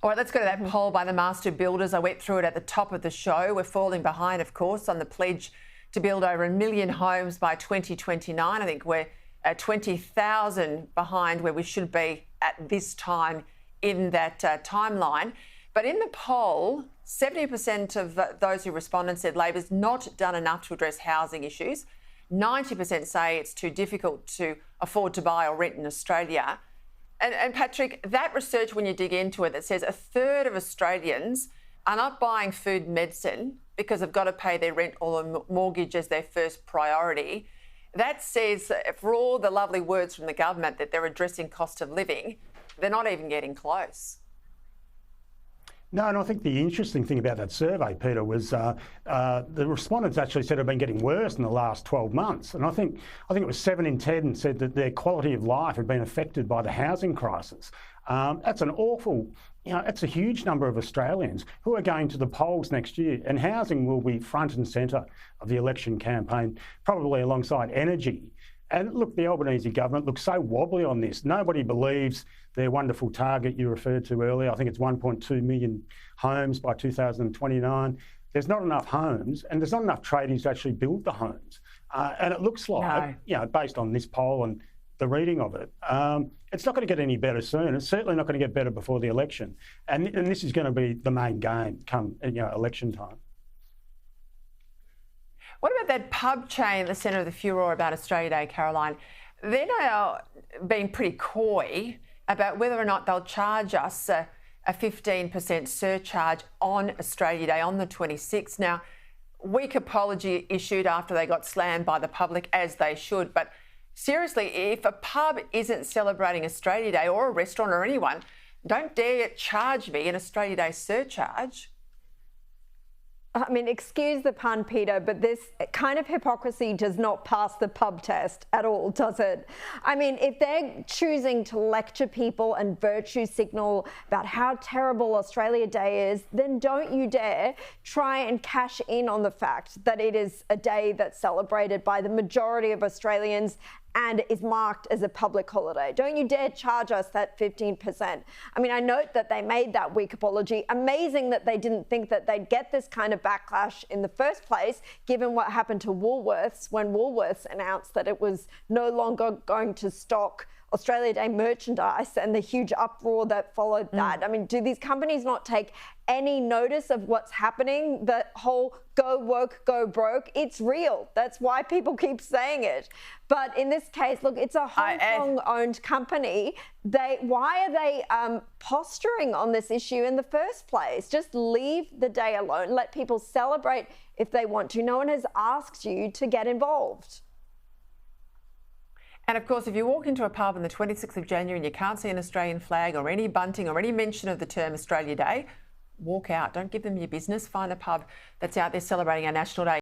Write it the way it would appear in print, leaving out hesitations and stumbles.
All right, let's go to that poll by the master builders. I went through it at the top of the show. We're falling behind, of course, on the pledge to build over 1 million homes by 2029. I think we're 20,000 behind where we should be at this time in that timeline. But in the poll, 70% of those who responded said Labor's not done enough to address housing issues. 90% say it's too difficult to afford to buy or rent in Australia. And Patrick, that research, when you dig into it, that says 1/3 of Australians are not buying food and medicine because they've got to pay their rent or their mortgage as their first priority. That says, for all the lovely words from the government that they're addressing cost of living, they're not even getting close. No, and I think the interesting thing about that survey, Peter, was the respondents actually said have been getting worse in the last 12 months. And I think it was 7 in 10 said that their quality of life had been affected by the housing crisis. That's an awful, that's a huge number of Australians who are going to the polls next year. And housing will be front and centre of the election campaign, probably alongside energy. And look, the Albanese government looks so wobbly on this. Nobody believes their wonderful target you referred to earlier. I think it's 1.2 million homes by 2029. There's not enough homes, and there's not enough tradies to actually build the homes. And it looks like, based on this poll and the reading of it, it's not going to get any better soon. It's certainly not going to get better before the election. And this is going to be the main game come election time. What about that pub chain at the centre of the furore about Australia Day, Caroline? They're now being pretty coy about whether or not they'll charge us a 15% surcharge on Australia Day on the 26th. Now, weak apology issued after they got slammed by the public, as they should. But seriously, if a pub isn't celebrating Australia Day, or a restaurant or anyone, don't dare charge me an Australia Day surcharge. I mean, excuse the pun, Peter, but this kind of hypocrisy does not pass the pub test at all, does it? I mean, if they're choosing to lecture people and virtue signal about how terrible Australia Day is, then don't you dare try and cash in on the fact that it is a day that's celebrated by the majority of Australians and is marked as a public holiday. Don't you dare charge us that 15%. I mean, I note that they made that weak apology. Amazing that they didn't think that they'd get this kind of backlash in the first place, given what happened to Woolworths when Woolworths announced that it was no longer going to stock Australia Day merchandise and the huge uproar that followed that. I mean, do these companies not take any notice of what's happening? The whole go woke, go broke, it's real. That's why people keep saying it. But in this case, look, it's a Hong Kong-owned company. Why are they posturing on this issue in the first place? Just leave the day alone. Let people celebrate if they want to. No one has asked you to get involved. And of course, if you walk into a pub on the 26th of January and you can't see an Australian flag or any bunting or any mention of the term Australia Day, walk out. Don't give them your business. Find a pub that's out there celebrating our National Day.